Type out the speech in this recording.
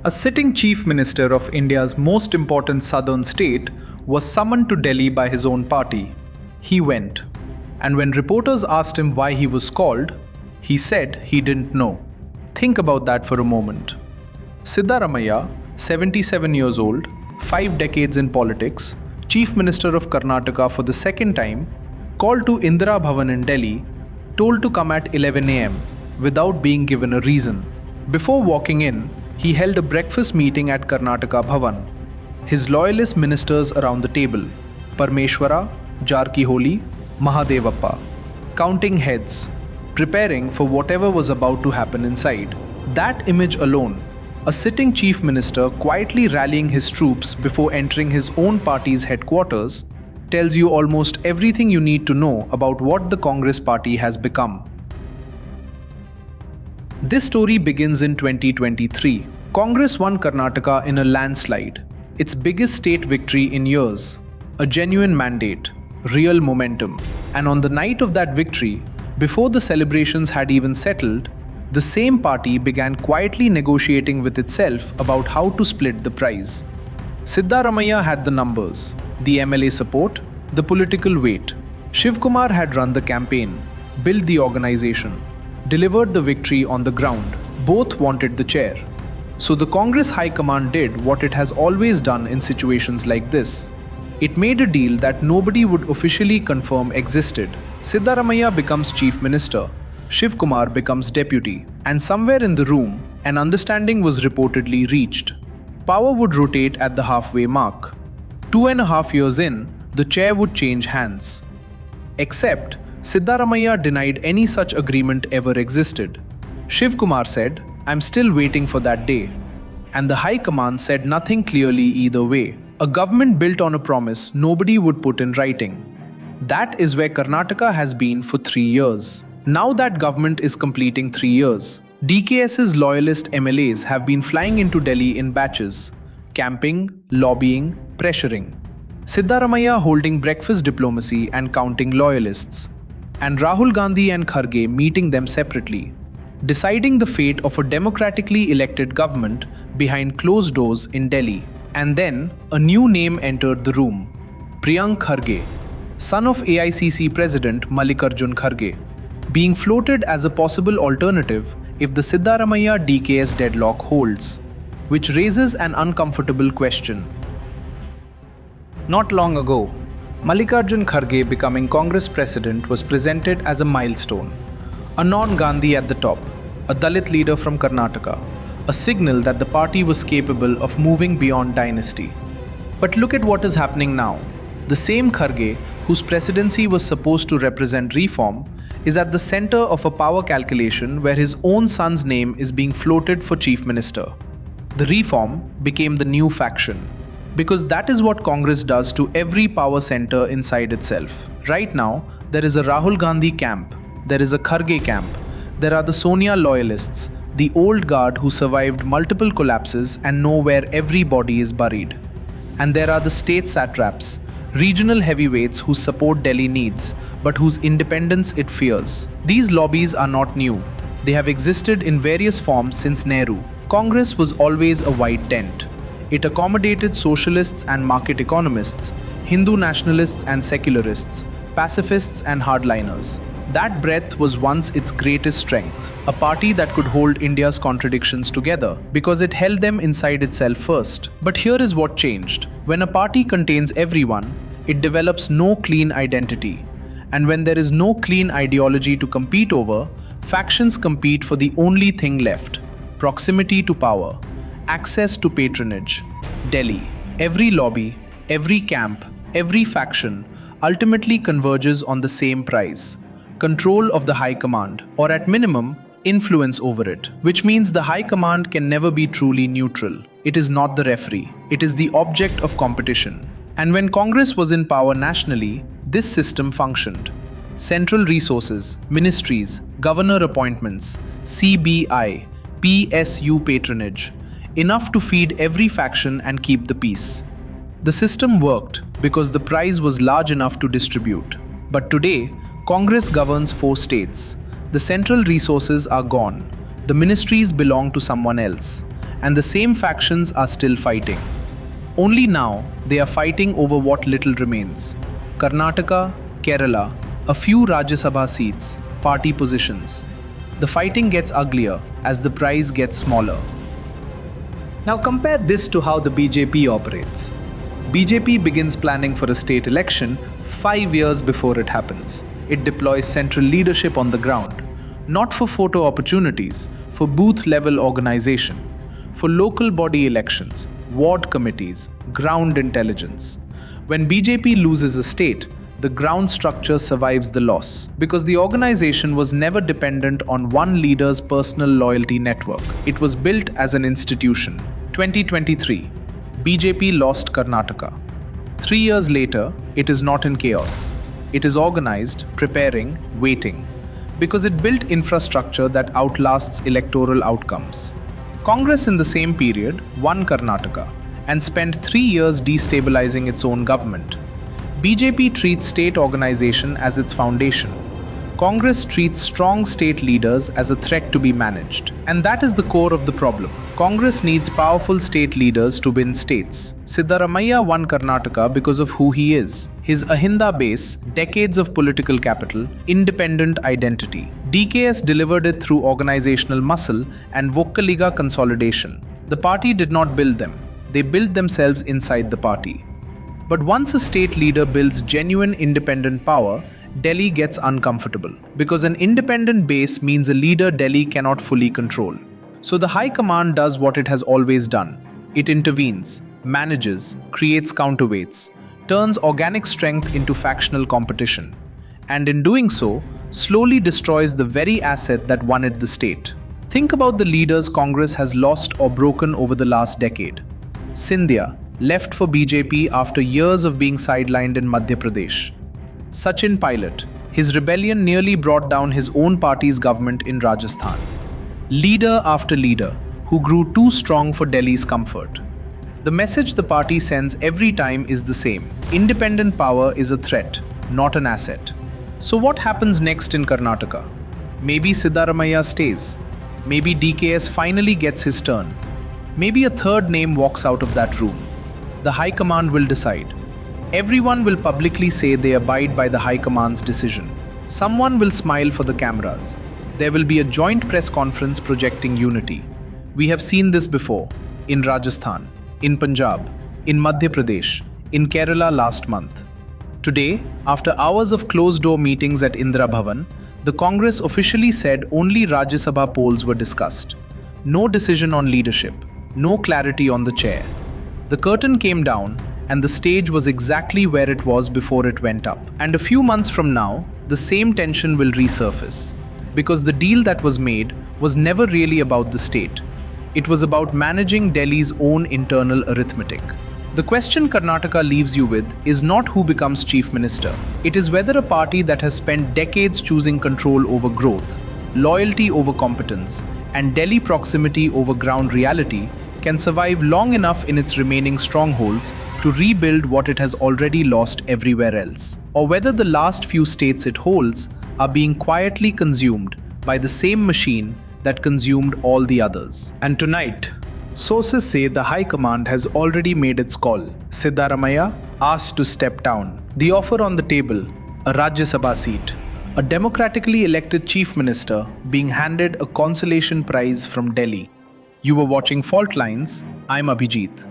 A sitting Chief Minister of India's most important southern state was summoned to Delhi by his own party. He went. And when reporters asked him why he was called, he said he didn't know. Think about that for a moment. Siddaramaiah, 77 years old, 5 decades in politics, Chief Minister of Karnataka for the second time, called to Indira Bhavan in Delhi, told to come at 11 am without being given a reason. Before walking in, he held a breakfast meeting at Karnataka Bhavan. His loyalist ministers around the table, Parmeshwara, Jarkiholi, Mahadevappa, counting heads, preparing for whatever was about to happen inside. That image alone, a sitting chief minister quietly rallying his troops before entering his own party's headquarters, tells you almost everything you need to know about what the Congress party has become. This story begins in 2023. Congress won Karnataka in a landslide, its biggest state victory in years, a genuine mandate, real momentum. And on the night of that victory, before the celebrations had even settled, the same party began quietly negotiating with itself about how to split the prize. Siddaramaiah had the numbers, the MLA support, the political weight. Shivakumar had run the campaign, built the organization, delivered the victory on the ground. Both wanted the chair. So the Congress High Command did what it has always done in situations like this. It made a deal that nobody would officially confirm existed. Siddaramaiah becomes Chief Minister, Shivakumar becomes Deputy, and somewhere in the room, an understanding was reportedly reached. Power would rotate at the halfway mark. 2.5 years in, the chair would change hands. Except, Siddaramaiah denied any such agreement ever existed. Shivakumar said, "I'm still waiting for that day." And the High Command said nothing clearly either way. A government built on a promise nobody would put in writing. That is where Karnataka has been for 3 years. Now that government is completing 3 years. DKS's loyalist MLAs have been flying into Delhi in batches, camping, lobbying, pressuring. Siddaramaiah holding breakfast diplomacy and counting loyalists. And Rahul Gandhi and Kharge meeting them separately, deciding the fate of a democratically elected government behind closed doors in Delhi. And then, a new name entered the room, Priyank Kharge, son of AICC President Mallikarjun Kharge, being floated as a possible alternative if the Siddaramaiah DKS deadlock holds, which raises an uncomfortable question. Not long ago, Mallikarjun Kharge becoming Congress president was presented as a milestone, a non-Gandhi at the top, a Dalit leader from Karnataka, a signal that the party was capable of moving beyond dynasty. But look at what is happening now. The same Kharge, whose presidency was supposed to represent reform, is at the center of a power calculation where his own son's name is being floated for chief minister. The reform became the new faction. Because that is what Congress does to every power center inside itself. Right now, there is a Rahul Gandhi camp, there is a Kharge camp, there are the Sonia loyalists, the old guard who survived multiple collapses and know where every body is buried. And there are the state satraps, regional heavyweights who support Delhi needs, but whose independence it fears. These lobbies are not new. They have existed in various forms since Nehru. Congress was always a white tent. It accommodated socialists and market economists, Hindu nationalists and secularists, pacifists and hardliners. That breadth was once its greatest strength, a party that could hold India's contradictions together because it held them inside itself first. But here is what changed. When a party contains everyone, it develops no clean identity. And when there is no clean ideology to compete over, factions compete for the only thing left: proximity to power, access to patronage. Delhi, every lobby, every camp, every faction ultimately converges on the same prize: control of the High Command, or at minimum, influence over it. Which means the High Command can never be truly neutral. It is not the referee. It is the object of competition. And when Congress was in power nationally, this system functioned. Central resources, ministries, governor appointments, CBI, PSU patronage, enough to feed every faction and keep the peace. The system worked because the prize was large enough to distribute. But today, Congress governs 4 states. The central resources are gone. The ministries belong to someone else. and the same factions are still fighting. Only now, they are fighting over what little remains. Karnataka, Kerala, a few Rajya Sabha seats, party positions. The fighting gets uglier as the prize gets smaller. Now compare this to how the BJP operates. BJP begins planning for a state election 5 years before it happens. It deploys central leadership on the ground, not for photo opportunities, for booth-level organization, for local body elections, ward committees, ground intelligence. When BJP loses a state, the ground structure survives the loss because the organization was never dependent on one leader's personal loyalty network. It was built as an institution. 2023, BJP lost Karnataka. 3 years later, it is not in chaos. It is organized, preparing, waiting, because it built infrastructure that outlasts electoral outcomes. Congress in the same period won Karnataka and spent 3 years destabilizing its own government. BJP treats state organization as its foundation. Congress treats strong state leaders as a threat to be managed. And that is the core of the problem. Congress needs powerful state leaders to win states. Siddaramaiah won Karnataka because of who he is. His Ahinda base, decades of political capital, independent identity. DKS delivered it through organizational muscle and Vokkaliga consolidation. The party did not build them. They built themselves inside the party. But once a state leader builds genuine independent power, Delhi gets uncomfortable because an independent base means a leader Delhi cannot fully control. So the High Command does what it has always done. It intervenes, manages, creates counterweights, turns organic strength into factional competition, and in doing so, slowly destroys the very asset that won it the state. Think about the leaders Congress has lost or broken over the last decade. Scindia left for BJP after years of being sidelined in Madhya Pradesh. Sachin Pilot, his rebellion nearly brought down his own party's government in Rajasthan. Leader after leader who grew too strong for Delhi's comfort. The message the party sends every time is the same. Independent power is a threat, not an asset. So what happens next in Karnataka? Maybe Siddaramaiah stays. Maybe DKS finally gets his turn. Maybe a third name walks out of that room. The High Command will decide. Everyone will publicly say they abide by the High Command's decision. Someone will smile for the cameras. There will be a joint press conference projecting unity. We have seen this before, in Rajasthan, in Punjab, in Madhya Pradesh, in Kerala last month. Today, after hours of closed-door meetings at Indira Bhavan, the Congress officially said only Rajya Sabha polls were discussed. No decision on leadership, no clarity on the chair. The curtain came down and the stage was exactly where it was before it went up. And a few months from now, the same tension will resurface. Because the deal that was made was never really about the state. It was about managing Delhi's own internal arithmetic. The question Karnataka leaves you with is not who becomes Chief Minister. It is whether a party that has spent decades choosing control over growth, loyalty over competence, and Delhi proximity over ground reality can survive long enough in its remaining strongholds to rebuild what it has already lost everywhere else, or whether the last few states it holds are being quietly consumed by the same machine that consumed all the others. And tonight, sources say the High Command has already made its call. Siddaramaiah asked to step down. The offer on the table, a Rajya Sabha seat, a democratically elected Chief Minister being handed a consolation prize from Delhi. You were watching Fault Lines. I'm Abhijit.